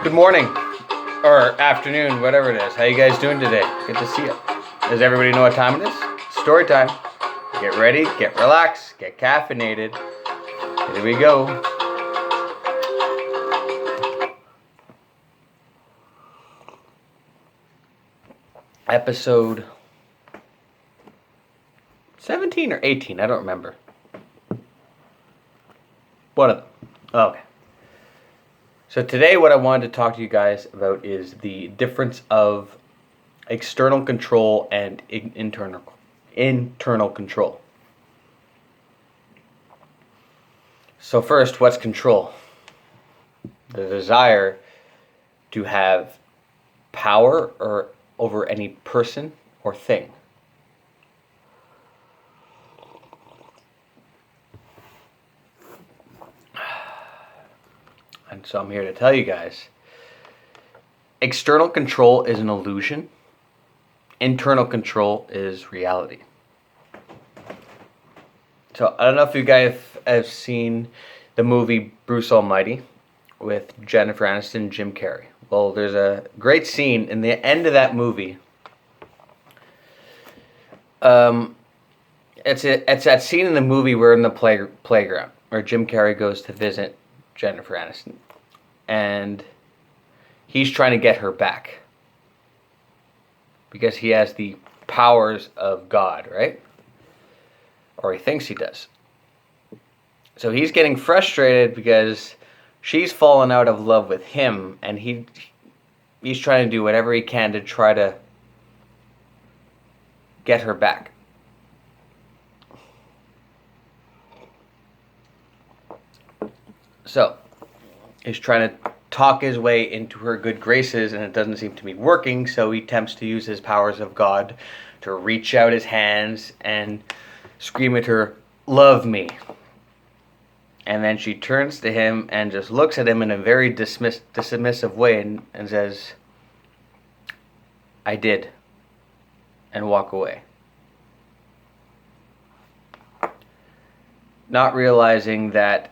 Good morning, or afternoon, whatever it is. How you guys doing today? Good to see you. Does everybody know what time it is? Story time. Get ready, get relaxed, get caffeinated. Here we go. Episode 17 or 18, I don't remember. One of them. Okay. So today what I wanted to talk to you guys about is the difference of external control and internal control. So first, what's control? The desire to have power over any person or thing. And so I'm here to tell you guys, external control is an illusion. Internal control is reality. So I don't know if you guys have seen the movie Bruce Almighty with Jennifer Aniston and Jim Carrey. Well, there's a great scene in the end of that movie. It's that scene in the movie where in the playground where Jim Carrey goes to visit Jennifer Aniston, and he's trying to get her back because he has the powers of God, right? Or he thinks he does. So he's getting frustrated because she's fallen out of love with him, and he's trying to do whatever he can to try to get her back. So he's trying to talk his way into her good graces, and it doesn't seem to be working, so he attempts to use his powers of God to reach out his hands and scream at her, "Love me." And then she turns to him and just looks at him in a very dismissive way and says, "I did," and walk away. Not realizing that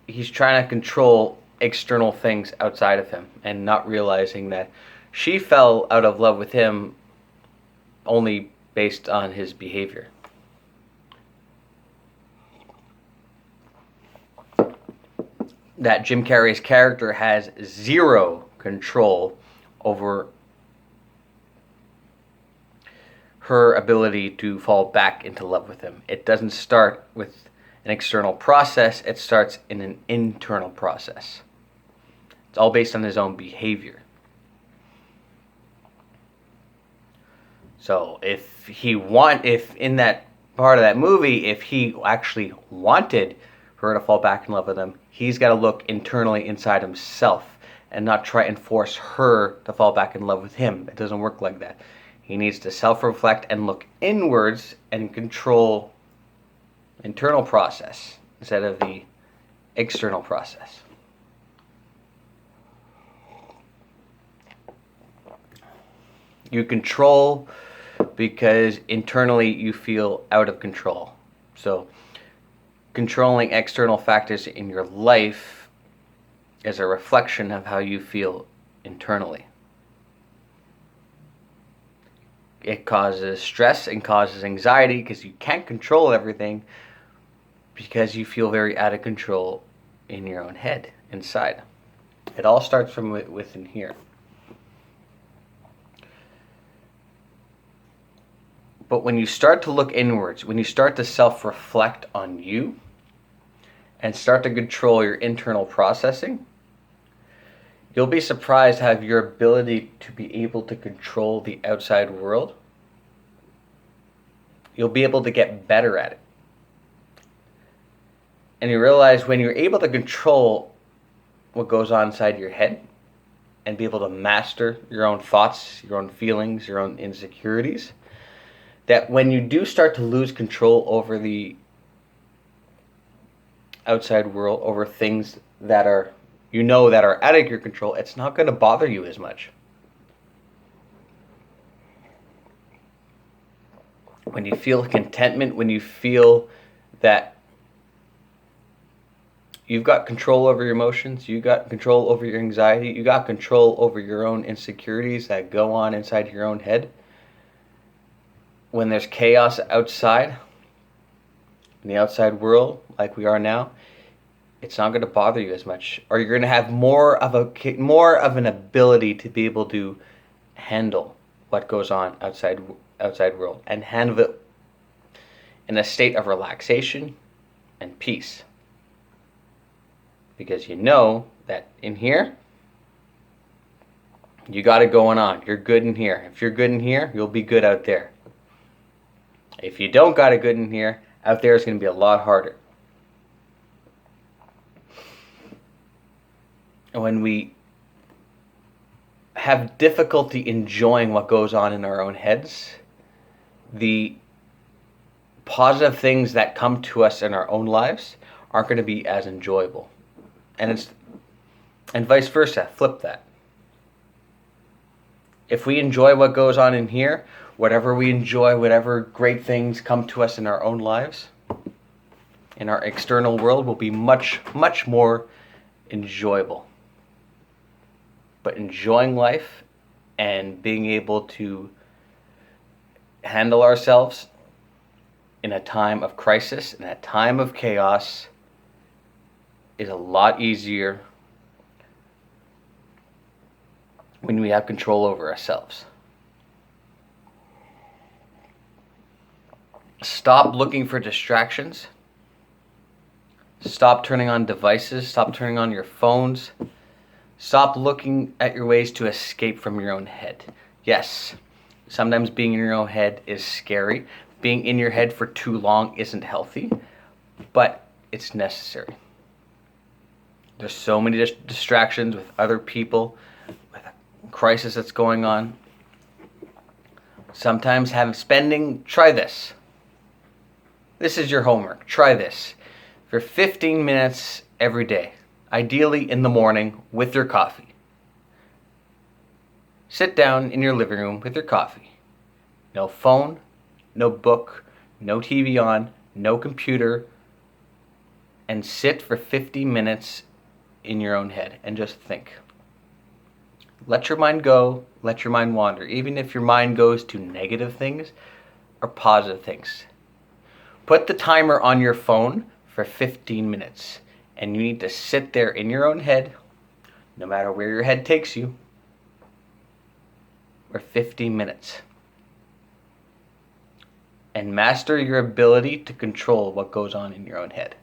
he's trying to control external things outside of him, and not realizing that she fell out of love with him only based on his behavior. That Jim Carrey's character has zero control over her ability to fall back into love with him. It doesn't start with an external process, it starts in an internal process. It's all based on his own behavior. So if in that part of that movie, if he actually wanted her to fall back in love with him, he's got to look internally inside himself and not try and force her to fall back in love with him. It doesn't work like that. He needs to self-reflect and look inwards and control internal process instead of the external process. You control because internally you feel out of control. So controlling external factors in your life is a reflection of how you feel internally. It causes stress and causes anxiety because you can't control everything, because you feel very out of control in your own head, inside. It all starts from within here. But when you start to look inwards, when you start to self-reflect on you and start to control your internal processing, you'll be surprised how your ability to be able to control the outside world, you'll be able to get better at it. And you realize when you're able to control what goes on inside your head and be able to master your own thoughts, your own feelings, your own insecurities, that when you do start to lose control over the outside world, over things that are out of your control, it's not going to bother you as much. When you feel contentment, when you feel that You've got control over your emotions. You got control over your anxiety. You got control over your own insecurities that go on inside your own head. When there's chaos outside, in the outside world, like we are now, it's not going to bother you as much, or you're going to have more of an ability to be able to handle what goes on outside world, and handle it in a state of relaxation and peace, because you know that in here you got it going on. You're good in here. If you're good in here, you'll be good out there. If you don't got it good in here, out there is going to be a lot harder. When we have difficulty enjoying what goes on in our own heads, the positive things that come to us in our own lives aren't going to be as enjoyable. And vice versa, flip that. If we enjoy what goes on in here, whatever we enjoy, whatever great things come to us in our own lives, in our external world, will be much, much more enjoyable. But enjoying life and being able to handle ourselves in a time of crisis, in a time of chaos, is a lot easier when we have control over ourselves. Stop looking for distractions. Stop turning on devices. Stop turning on your phones. Stop looking at your ways to escape from your own head. Yes, sometimes being in your own head is scary. Being in your head for too long isn't healthy, but it's necessary. There's so many distractions with other people, with a crisis that's going on. Sometimes try this. This is your homework. Try this for 15 minutes every day, ideally in the morning with your coffee. Sit down in your living room with your coffee. No phone, no book, no TV on, no computer, and sit for 50 minutes in your own head and just think. Let your mind go, let your mind wander, even if your mind goes to negative things or positive things. Put the timer on your phone for 15 minutes, and you need to sit there in your own head, no matter where your head takes you, for 15 minutes. And master your ability to control what goes on in your own head.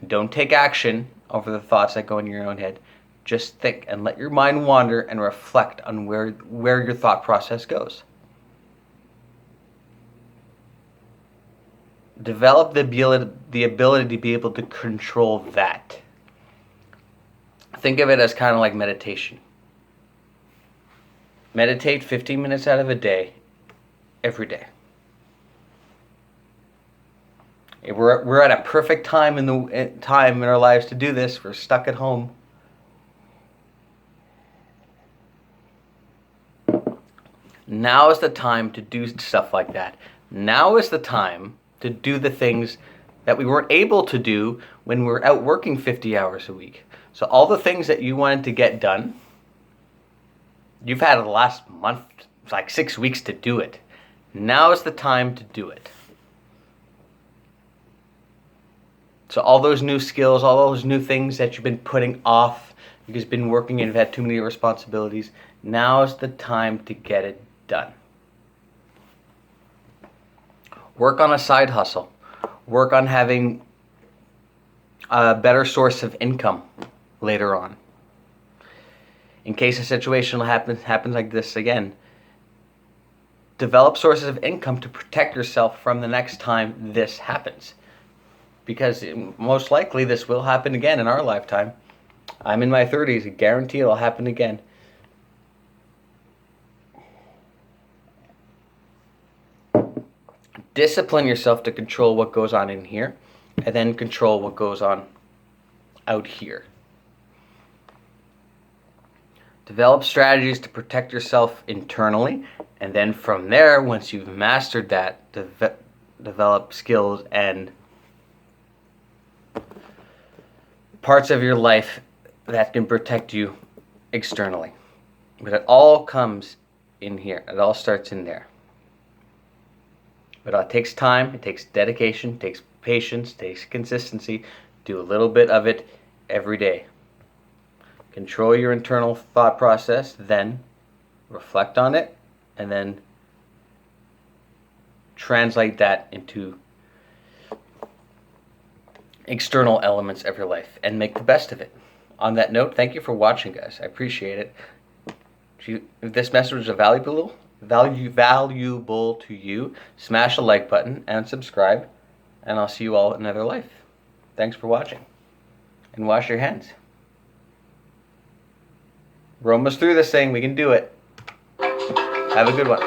Don't take action over the thoughts that go in your own head. Just think and let your mind wander and reflect on where your thought process goes. Develop the ability to be able to control that. Think of it as kind of like meditation. Meditate 15 minutes out of a day, every day. We're at a perfect time in our lives to do this. We're stuck at home. Now is the time to do stuff like that. Now is the time to do the things that we weren't able to do when we were out working 50 hours a week. So all the things that you wanted to get done, you've had the last month, like 6 weeks to do it. Now is the time to do it. So all those new skills, all those new things that you've been putting off because you've been working and you've had too many responsibilities, now is the time to get it done. Work on a side hustle. Work on having a better source of income later on. In case a situation happens like this again, develop sources of income to protect yourself from the next time this happens. Because most likely this will happen again in our lifetime. I'm in my 30s. I guarantee it'll happen again. Discipline yourself to control what goes on in here, and then control what goes on out here. Develop strategies to protect yourself internally, and then from there, once you've mastered that, develop skills and parts of your life that can protect you externally. But it all comes in here. It all starts in there. But it takes time, it takes dedication, it takes patience, it takes consistency. Do a little bit of it every day. Control your internal thought process, then reflect on it, and then translate that into external elements of your life and make the best of it. On that note, thank you for watching, guys. I appreciate it. If this message is valuable to you, smash the like button and subscribe, and I'll see you all in another life. Thanks for watching, and wash your hands. We're almost through this thing. We can do it. Have a good one.